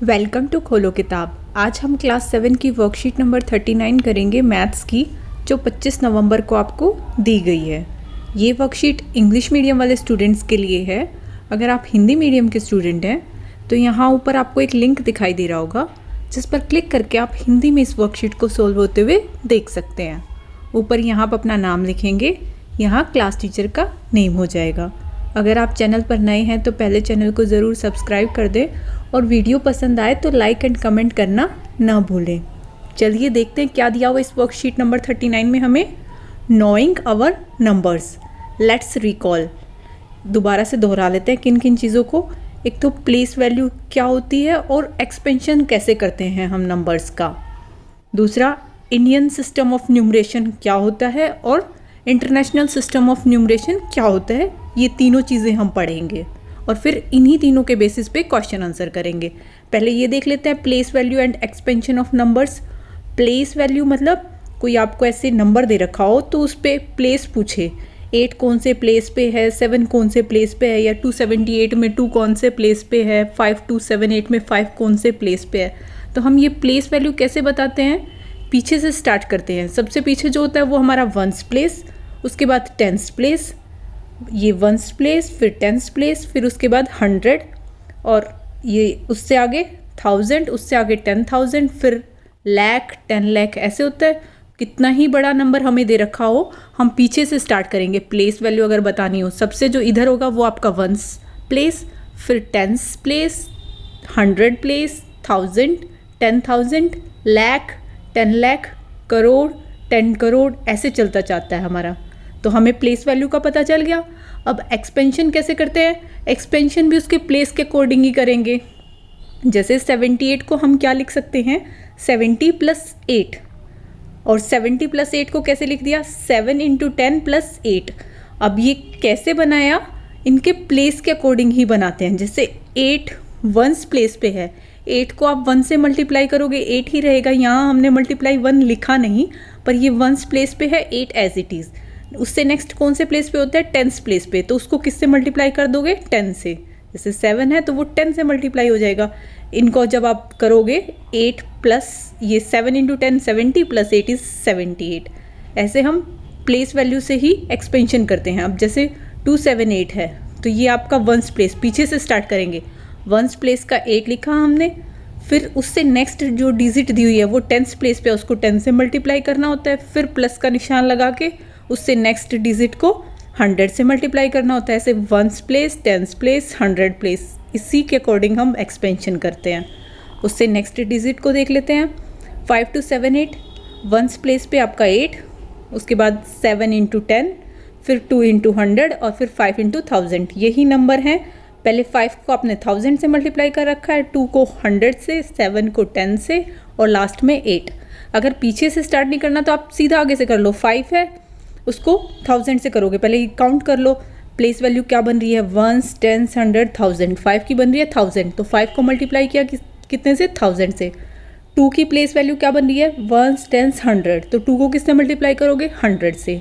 Welcome to खोलो किताब। आज हम क्लास 7 की वर्कशीट नंबर 39 करेंगे मैथ्स की, जो 25 नवंबर को आपको दी गई है। ये वर्कशीट इंग्लिश मीडियम वाले स्टूडेंट्स के लिए है। अगर आप हिंदी मीडियम के स्टूडेंट हैं तो यहाँ ऊपर आपको एक लिंक दिखाई दे रहा होगा, जिस पर क्लिक करके आप हिंदी में इस वर्कशीट को सोल्व होते हुए देख सकते हैं। ऊपर यहाँ आप अपना नाम लिखेंगे, यहाँ क्लास टीचर का नेम हो जाएगा। अगर आप चैनल पर नए हैं तो पहले चैनल को ज़रूर सब्सक्राइब कर दें और वीडियो पसंद आए तो लाइक एंड कमेंट करना ना भूलें। चलिए देखते हैं क्या दिया हुआ इस वर्कशीट नंबर 39 में हमें। Knowing our numbers, let's recall. दोबारा से दोहरा लेते हैं किन किन चीज़ों को। एक तो प्लेस वैल्यू क्या होती है और एक्सपेंशन कैसे करते हैं हम नंबर्स का। दूसरा, इंडियन सिस्टम ऑफ न्यूमरेशन क्या होता है और इंटरनेशनल सिस्टम ऑफ न्यूमरेशन क्या होता है। ये तीनों चीज़ें हम पढ़ेंगे और फिर इन्हीं तीनों के बेसिस पे क्वेश्चन आंसर करेंगे। पहले ये देख लेते हैं place value and expansion of numbers. Place value मतलब कोई आपको ऐसे नंबर दे रखा हो तो उस पर प्लेस पूछे, 8 कौन से प्लेस पे है, 7 कौन से प्लेस पे है, या 278 में 2 कौन से प्लेस पे है, 5278 में 5 कौन से प्लेस पे है। तो हम ये प्लेस वैल्यू कैसे बताते हैं, पीछे से स्टार्ट करते हैं। सबसे पीछे जो होता है वो हमारा वंस प्लेस, उसके बाद टेंस प्लेस, ये वंस प्लेस, फिर टेंस प्लेस, फिर उसके बाद 100, और ये उससे आगे 1000, उससे आगे 10,000, फिर लाख, 10 लाख, ऐसे होता है। कितना ही बड़ा नंबर हमें दे रखा हो हम पीछे से स्टार्ट करेंगे प्लेस वैल्यू अगर बतानी हो। सबसे जो इधर होगा वो आपका वंस प्लेस, फिर tens place, 100 place, 1000, 10,000, lakh, 10 lakh, crore, 10 crore, ऐसे चलता जाता है हमारा। तो हमें प्लेस वैल्यू का पता चल गया। अब एक्सपेंशन कैसे करते हैं, एक्सपेंशन भी उसके प्लेस के अकॉर्डिंग ही करेंगे। जैसे 78 को हम क्या लिख सकते हैं, 70 + 8, और 70 + 8 को कैसे लिख दिया, 7 × 10 + 8। अब ये कैसे बनाया, इनके प्लेस के अकॉर्डिंग ही बनाते हैं। जैसे 8 वंस प्लेस पे है, 8 को आप 1 से मल्टीप्लाई करोगे 8 ही रहेगा। यहाँ हमने मल्टीप्लाई 1 लिखा नहीं, पर ये वंस प्लेस पे है 8 एज इट इज़। उससे नेक्स्ट कौन से प्लेस पे होता है, टेंस प्लेस पे, तो उसको किससे मल्टीप्लाई कर दोगे, 10 से। जैसे 7 है तो वो 10 से मल्टीप्लाई हो जाएगा। इनको जब आप करोगे 8 प्लस ये 7 × 10, 70 + 8 = 78। ऐसे हम प्लेस वैल्यू से ही एक्सपेंशन करते हैं। अब जैसे 278 है तो ये आपका वंस प्लेस, पीछे से स्टार्ट करेंगे। वंस प्लेस का 8 लिखा हमने, फिर उससे नेक्स्ट जो डिजिट दी हुई है वो टेंस प्लेस पे, उसको 10 से मल्टीप्लाई करना होता है। फिर प्लस का निशान लगा के उससे नेक्स्ट डिजिट को 100 से मल्टीप्लाई करना होता है। ऐसे ones place, tens place, 100 place, इसी के अकॉर्डिंग हम एक्सपेंशन करते हैं। उससे नेक्स्ट डिजिट को देख लेते हैं। 5278 वंस प्लेस पे आपका 8, उसके बाद 7 × 10, फिर 2 × 100 और फिर 5 × 1000। यही नंबर हैं। पहले 5 को आपने 1000 से मल्टीप्लाई कर रखा है, 2 को 100 से, 7 को 10 से और लास्ट में 8। अगर पीछे से स्टार्ट नहीं करना तो आप सीधा आगे से कर लो। 5 है उसको 1000 से करोगे, पहले काउंट कर लो। प्लेस वैल्यू क्या बन रही है, वंस, टेंस, 100, 1000। 5 की बन रही है 1000, तो 5 को मल्टीप्लाई किया कितने से, 1000 से। 2 की प्लेस वैल्यू क्या बन रही है, वंस, टेंस, 100, तो 2 को किससे मल्टीप्लाई करोगे, 100 से।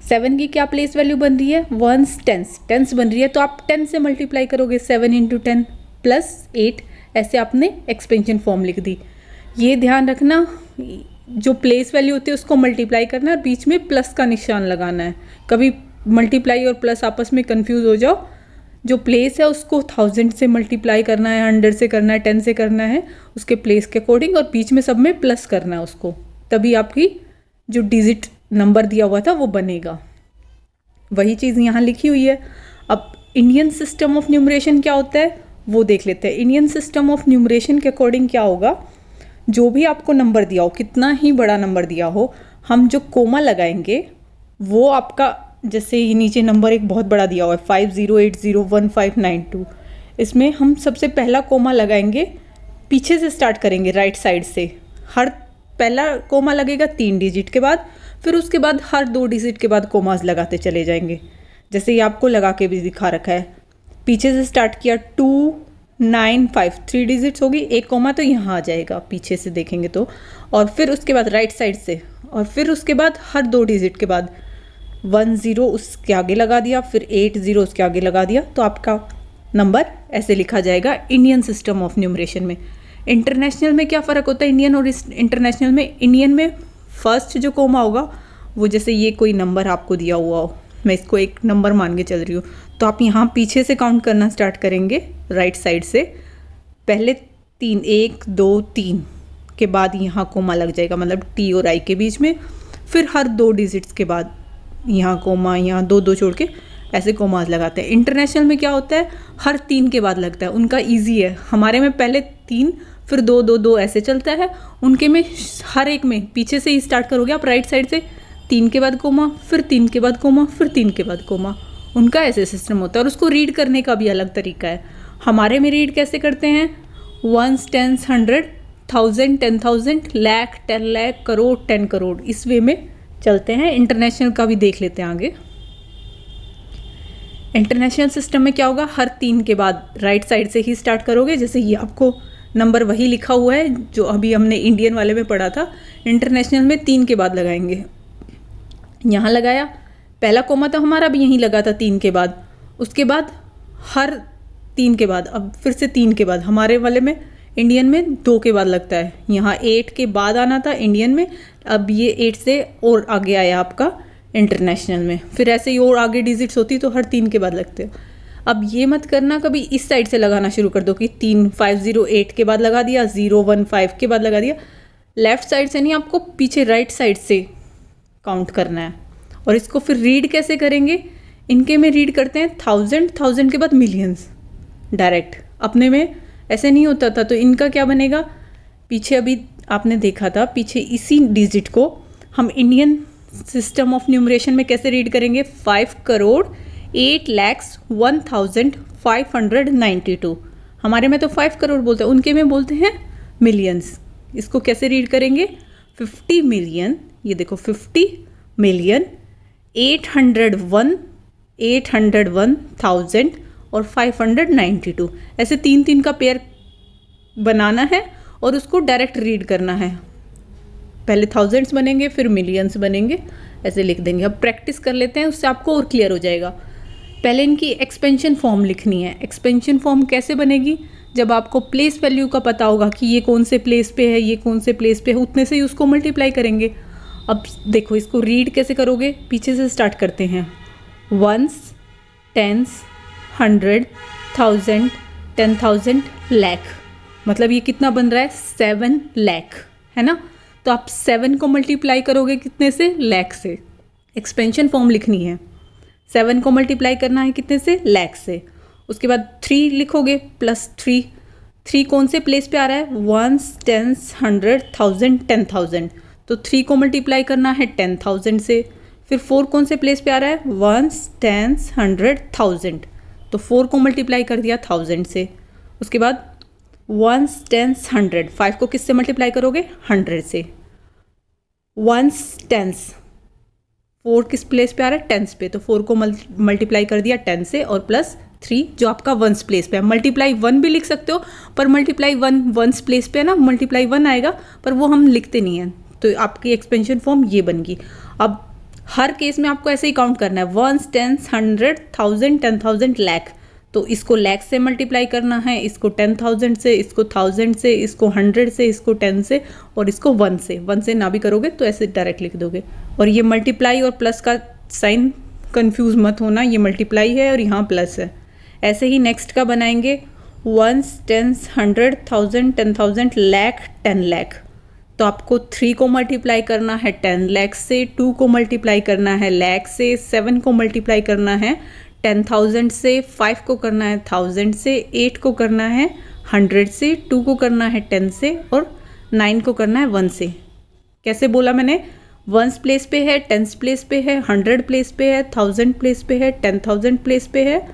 7 की क्या प्लेस वैल्यू बन रही है, वंस, टेंस, टेंस बन रही है तो आप 10 से मल्टीप्लाई करोगे, 7 × 10 + 8। ऐसे आपने एक्सपेंशन फॉर्म लिख दी। ये ध्यान रखना, जो प्लेस वैल्यू होती है उसको मल्टीप्लाई करना है और बीच में प्लस का निशान लगाना है। कभी मल्टीप्लाई और प्लस आपस में कंफ्यूज हो जाओ। जो प्लेस है उसको 1000 से मल्टीप्लाई करना है, 100 से करना है, 10 से करना है, उसके प्लेस के अकॉर्डिंग, और बीच में सब में प्लस करना है उसको, तभी आपकी जो डिजिट नंबर दिया हुआ था वो बनेगा। वही चीज़ यहाँ लिखी हुई है। अब इंडियन सिस्टम ऑफ न्यूमरेशन क्या होता है वो देख लेते हैं। इंडियन सिस्टम ऑफ न्यूमरेशन के अकॉर्डिंग क्या होगा, जो भी आपको नंबर दिया हो, कितना ही बड़ा नंबर दिया हो, हम जो कोमा लगाएंगे वो आपका, जैसे ये नीचे नंबर एक बहुत बड़ा दिया हुआ है 50801592, इसमें हम सबसे पहला कोमा लगाएंगे, पीछे से स्टार्ट करेंगे राइट साइड से। हर पहला कोमा लगेगा 3 डिजिट के बाद, फिर उसके बाद हर 2 डिजिट के बाद कोमास लगाते चले जाएंगे। जैसे ये आपको लगा के भी दिखा रखा है। पीछे से स्टार्ट किया 295, 3 डिजिट्स होगी, एक कोमा तो यहाँ आ जाएगा पीछे से देखेंगे तो, और फिर उसके बाद राइट साइड से, और फिर उसके बाद हर 2 डिजिट के बाद 10 उसके आगे लगा दिया, फिर 80 उसके आगे लगा दिया, तो आपका नंबर ऐसे लिखा जाएगा इंडियन सिस्टम ऑफ न्यूमरेशन में। इंटरनेशनल में क्या फ़र्क होता है इंडियन और इंटरनेशनल में? इंडियन में फर्स्ट जो कोमा होगा वो, जैसे ये कोई नंबर आपको दिया हुआ हो, मैं इसको एक नंबर मान के चल रही हूँ, तो आप यहाँ पीछे से काउंट करना स्टार्ट करेंगे राइट साइड से। पहले 3, 1 2 3 के बाद यहाँ कोमा लग जाएगा, मतलब टी और आई के बीच में। फिर हर 2 डिजिट्स के बाद यहाँ कोमा, यहाँ 2 2 छोड़ के ऐसे कोमास लगाते हैं। इंटरनेशनल में क्या होता है, हर 3 के बाद लगता है। उनका ईजी है, हमारे में पहले 3 फिर 2 2 2 ऐसे चलता है। उनके में हर एक में पीछे से ही स्टार्ट करोगे आप राइट साइड से, 3 के बाद कोमा, फिर 3 के बाद कोमा, फिर 3 के बाद कोमा। उनका ऐसे सिस्टम होता है और उसको रीड करने का भी अलग तरीका है। हमारे में रीड कैसे करते हैं, 1s 10s 100 1000 10,000 लाख 10 लाख करोड़ 10 करोड़, इस वे में चलते हैं। इंटरनेशनल का भी देख लेते हैं आगे। इंटरनेशनल सिस्टम में क्या होगा, हर 3 के बाद राइट साइड से ही स्टार्ट करोगे। जैसे ये आपको नंबर वही लिखा हुआ है जो अभी हमने इंडियन वाले में पढ़ा था। इंटरनेशनल में 3 के बाद लगाएंगे। यहाँ लगाया, पहला कोमा तो हमारा भी यहीं लगा था 3 के बाद। उसके बाद हर 3 के बाद, अब फिर से 3 के बाद, हमारे वाले में इंडियन में 2 के बाद लगता है। यहाँ 8 के बाद आना था इंडियन में, अब ये 8 से और आगे आया आपका इंटरनेशनल में। फिर ऐसे ही और आगे डिजिट्स होती तो हर 3 के बाद लगते हो। अब ये मत करना कभी इस साइड से लगाना शुरू कर दो कि 3 5 0 8 के बाद लगा दिया, 0 1 5 के बाद लगा दिया। लेफ्ट साइड से नहीं, आपको पीछे राइट साइड से काउंट करना है। और इसको फिर रीड कैसे करेंगे, इनके में रीड करते हैं 1000 के बाद मिलियंस डायरेक्ट। अपने में ऐसे नहीं होता था, तो इनका क्या बनेगा, पीछे अभी आपने देखा था, पीछे इसी डिजिट को हम इंडियन सिस्टम ऑफ न्यूमरेशन में कैसे रीड करेंगे, 5 करोड़ 8 lakhs 1592। हमारे में तो 5 करोड़ बोलते हैं, उनके में बोलते हैं मिलियंस। इसको कैसे रीड करेंगे, 50 मिलियन, ये देखो 50 मिलियन 801,000 और 592, ऐसे 3 का पेयर बनाना है और उसको डायरेक्ट रीड करना है। पहले थाउजेंड्स बनेंगे फिर मिलियंस बनेंगे, ऐसे लिख देंगे। अब प्रैक्टिस कर लेते हैं, उससे आपको और क्लियर हो जाएगा। पहले इनकी एक्सपेंशन फॉर्म लिखनी है। एक्सपेंशन फॉर्म कैसे बनेगी, जब आपको प्लेस वैल्यू का पता होगा कि ये कौन से प्लेस पे है, ये कौन से प्लेस पे है, उतने से ही उसको मल्टीप्लाई करेंगे। अब देखो इसको रीड कैसे करोगे, पीछे से स्टार्ट करते हैं। 1s 10s 100 1000 10,000 लाख, मतलब ये कितना बन रहा है, 7 लाख, है ना। तो आप 7 को मल्टीप्लाई करोगे कितने से, लाख से। एक्सपेंशन फॉर्म लिखनी है, 7 को मल्टीप्लाई करना है कितने से, लाख से। उसके बाद 3 लिखोगे प्लस 3 कौन से प्लेस पे आ रहा है, 1s 10s 100 1000 10,000, तो 3 को मल्टीप्लाई करना है 10,000 से। फिर 4 कौन से प्लेस पे आ रहा है, 1s 10s 100 1000, तो 4 को मल्टीप्लाई कर दिया 1000 से। उसके बाद 1s 10s 100, 5 को किससे मल्टीप्लाई करोगे, 100 से। 1s 10s, 4 किस प्लेस पे आ रहा है, 10s पे, तो 4 को मल्टीप्लाई कर दिया 10 से और प्लस 3 जो आपका 1s प्लेस पे है। मल्टीप्लाई 1 भी लिख सकते हो, पर मल्टीप्लाई 1s प्लेस पे है ना, मल्टीप्लाई 1 आएगा, पर वो हम लिखते नहीं हैं। तो आपकी एक्सपेंशन फॉर्म ये बन गई। अब हर केस में आपको ऐसे ही काउंट करना है, 1s 10s 100 1000 10,000 लाख, तो इसको लाख से मल्टीप्लाई करना है, इसको 10,000 से, इसको 1000 से, इसको 100 से, इसको 10 से और इसको 1 से। 1 से ना भी करोगे तो ऐसे डायरेक्ट लिख दोगे। और ये मल्टीप्लाई और प्लस का साइन कंफ्यूज मत होना, ये मल्टीप्लाई है और यहाँ प्लस है। ऐसे ही नेक्स्ट का बनाएंगे, 1s 10s 100 1000 10,000 लाख 10 लाख, तो आपको 3 को मल्टीप्लाई करना है 10 लाख से, 2 को मल्टीप्लाई करना है लाख से, 7 को मल्टीप्लाई करना है 10,000 से, 5 को करना है 1000 से, 8 को करना है 100 से, 2 को करना है 10 से और 9 को करना है 1 से। कैसे बोला मैंने, 1s प्लेस पे है, 10s प्लेस पे है, 100 प्लेस पे है, 1000 प्लेस पे है, 10,000 प्लेस पे है,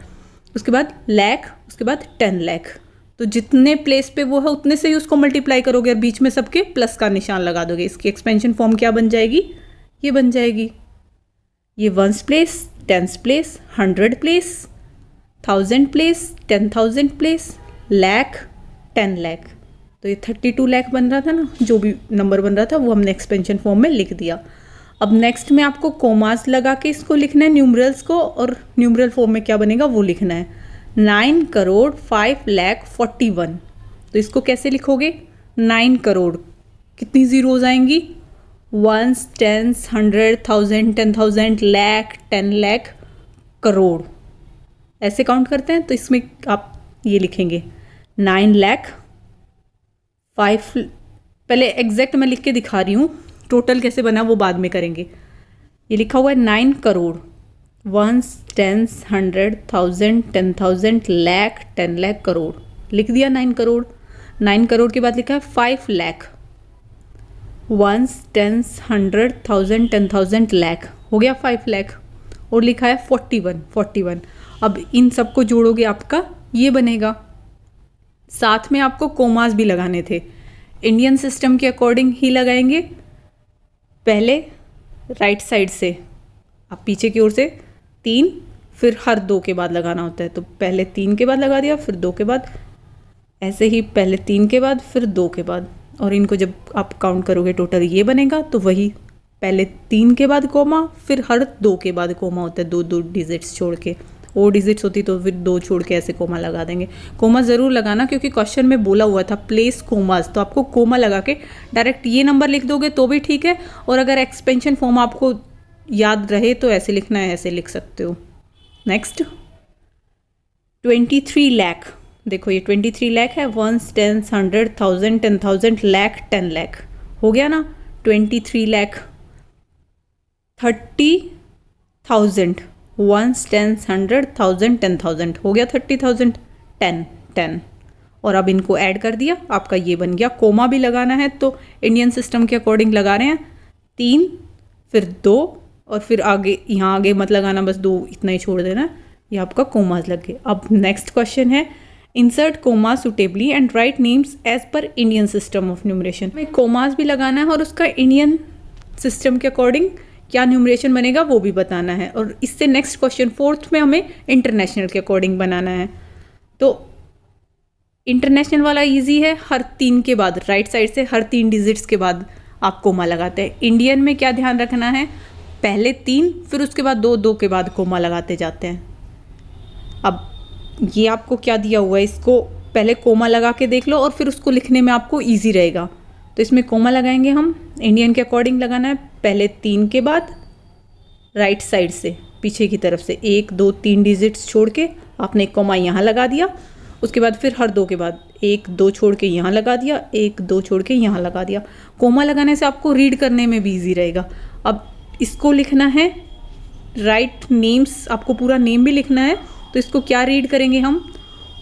उसके बाद लाख, उसके बाद 10 लाख। तो जितने प्लेस पे वो है उतने से ही उसको मल्टीप्लाई करोगे और बीच में सबके प्लस का निशान लगा दोगे। इसकी एक्सपेंशन फॉर्म क्या बन जाएगी, ये बन जाएगी, ये 1s place, 10s place, 100 place, 1000 place, 10,000 place, lakh, 10 lakh. तो ये 32 लाख बन रहा था ना, जो भी नंबर बन रहा था वो हमने एक्सपेंशन फॉर्म में लिख दिया। अब नेक्स्ट में आपको कोमास लगा के इसको लिखना है न्यूमरल्स को, और न्यूमरल फॉर्म में क्या बनेगा वो लिखना है। 9,05,41,000। तो इसको कैसे लिखोगे? 9 करोड़ कितनी जीरोज आएंगी? 1s, 10s, 100, 1000, 10,000, लाख, 10 लाख, करोड़, ऐसे काउंट करते हैं। तो इसमें आप ये लिखेंगे 9 लाख 5, पहले एग्जैक्ट मैं लिख के दिखा रही हूँ, टोटल कैसे बना वो बाद में करेंगे। ये लिखा हुआ है 9 करोड़, 1s, 10s, 100, 1000, 10,000, लाख, 10 लाख, करोड़, लिख दिया 9 करोड़। 9 करोड़ के बाद लिखा है 5 लाख, 1s, 10s, 100, 1000, 10,000, लाख, हो गया 5 लाख। और लिखा है 41। अब इन सबको जोड़ोगे आपका ये बनेगा। साथ में आपको कोमास भी लगाने थे, इंडियन सिस्टम के अकॉर्डिंग ही लगाएंगे। पहले राइट साइड से, आप पीछे की ओर से 3, फिर हर 2 के बाद लगाना होता है। तो पहले 3 के बाद लगा दिया, फिर 2 के बाद, ऐसे ही पहले 3 के बाद, फिर 2 के बाद। और इनको जब आप काउंट करोगे टोटल ये बनेगा। तो वही पहले 3 के बाद कोमा, फिर हर 2 के बाद कोमा होता है, 2 डिजिट्स छोड़ के। और डिजिट्स होती तो फिर 2 छोड़ के ऐसे कोमा लगा देंगे। कोमा ज़रूर लगाना, क्योंकि क्वेश्चन में बोला हुआ था प्लेस कोमास, तो आपको कोमा लगा के डायरेक्ट ये नंबर लिख दोगे तो भी ठीक है। और अगर एक्सपेंशन फॉर्म आपको याद रहे तो ऐसे लिखना है, ऐसे लिख सकते हो। नेक्स्ट 23 लाख, देखो ये 23 लाख है, 1s, 10s, 100, 1000, 10,000, लाख, 10 लाख, हो गया ना। 23 लाख 30,000, 1s, 10s, 100, 1000, 10,000, हो गया 30,000, 10। और अब इनको ऐड कर दिया, आपका ये बन गया। कोमा भी लगाना है तो इंडियन सिस्टम के अकॉर्डिंग लगा रहे हैं, 3, फिर 2, और फिर आगे, यहाँ आगे मत लगाना, बस 2 इतना ही छोड़ देना, ये आपका कोमास लग गए। अब नेक्स्ट क्वेश्चन है, insert comma suitably and write names as per Indian system of numeration. में कोमास भी लगाना है और उसका इंडियन सिस्टम के अकॉर्डिंग क्या न्यूमरेशन बनेगा वो भी बताना है। और इससे नेक्स्ट क्वेश्चन 4th में हमें इंटरनेशनल के अकॉर्डिंग बनाना है। तो इंटरनेशनल वाला इजी है, हर 3 के बाद, राइट साइड से हर 3 डिजिट्स के बाद आप कोमा लगाते हैं। इंडियन में क्या ध्यान रखना है, पहले 3, फिर उसके बाद 2 के बाद कोमा लगाते जाते हैं। अब ये आपको क्या दिया हुआ है, इसको पहले कोमा लगा के देख लो और फिर उसको लिखने में आपको ईजी रहेगा। तो इसमें कोमा लगाएंगे हम, इंडियन के अकॉर्डिंग लगाना है, पहले 3 के बाद राइट साइड से पीछे की तरफ से 1, 2, 3 डिजिट्स छोड़ के आपने कोमा यहाँ लगा दिया। उसके बाद फिर हर 2 के बाद 1, 2 छोड़ के यहाँ लगा दिया, 1, 2 छोड़ के यहाँ लगा दिया। कोमा लगाने से आपको रीड करने में भी ईजी रहेगा। अब इसको लिखना है राइट नेम्स, आपको पूरा नेम भी लिखना है। तो इसको क्या रीड करेंगे हम,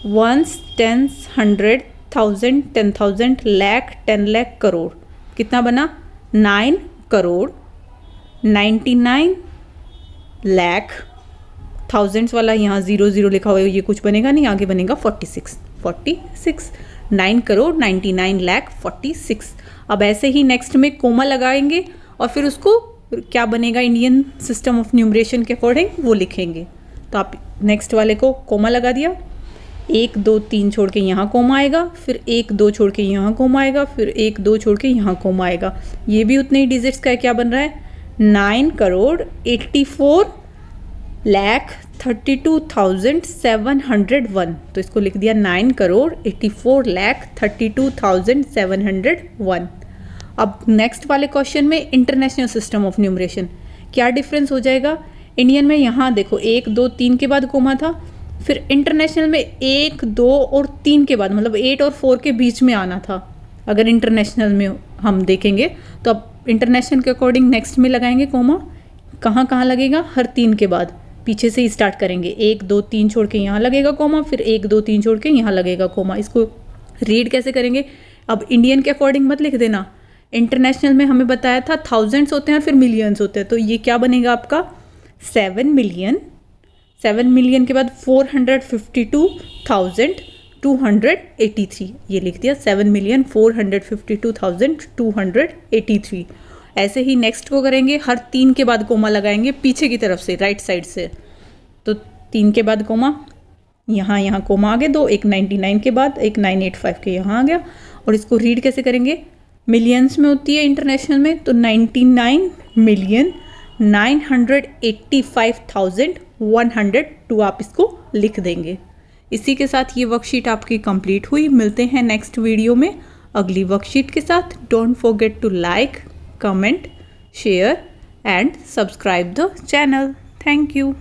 1s, 10s, 100, 1000, 10,000, लाख, 10 लाख, करोड़, कितना बना, 9 करोड़ 99 लाख, थाउजेंड्स वाला यहाँ 0 लिखा हुआ है, ये कुछ बनेगा नहीं, आगे बनेगा 46, 9 करोड़ 99 लाख 46। अब ऐसे ही नेक्स्ट में कोमा लगाएंगे और फिर उसको क्या बनेगा इंडियन सिस्टम ऑफ न्यूमरेशन के अकॉर्डिंग वो लिखेंगे। तो आप नेक्स्ट वाले को कोमा लगा दिया, 1, 2, 3 छोड़ के यहाँ कोमा आएगा, फिर 1, 2 छोड़ के यहाँ कोमा आएगा, फिर 1, 2 छोड़ के यहाँ कोमा आएगा। ये भी उतने ही डिजिट्स का क्या बन रहा है, 9 करोड़ 84 लाख 32,701। तो इसको लिख दिया 9 करोड़ 84 लाख 32,701। अब नेक्स्ट वाले क्वेश्चन में इंटरनेशनल सिस्टम ऑफ न्यूमरेशन क्या डिफरेंस हो जाएगा। इंडियन में यहाँ देखो 1, 2, 3 के बाद कोमा था, फिर इंटरनेशनल में 1, 2 और 3 के बाद, मतलब 8 और 4 के बीच में आना था। अगर इंटरनेशनल में हम देखेंगे तो अब इंटरनेशनल के अकॉर्डिंग नेक्स्ट में लगाएंगे कोमा, कहाँ कहाँ लगेगा, हर 3 के बाद, पीछे से ही स्टार्ट करेंगे, 1, 2, 3 छोड़ के यहाँ लगेगा कोमा, फिर 1, 2, 3 छोड़ के यहाँ लगेगा कोमा। इसको रीड कैसे करेंगे, अब इंडियन के अकॉर्डिंग मत लिख देना, इंटरनेशनल में हमें बताया था थाउजेंड्स होते हैं फिर मिलियंस होते हैं, तो ये क्या बनेगा आपका 7 मिलियन के बाद 452,283, ये लिख दिया 7,452,283। ऐसे ही नेक्स्ट को करेंगे, हर 3 के बाद कोमा लगाएंगे पीछे की तरफ से राइट साइड से, तो 3 के बाद कोमा, यहाँ कोमा आ गए 2, एक 99 के बाद, एक 985 के यहाँ आ गया। और इसको रीड कैसे करेंगे, मिलियंस में होती है इंटरनेशनल में, तो 99,985,102 आप इसको लिख देंगे। इसी के साथ ये वर्कशीट आपकी कंप्लीट हुई। मिलते हैं नेक्स्ट वीडियो में अगली वर्कशीट के साथ। Don't forget to like, comment, share and subscribe the channel. Thank you.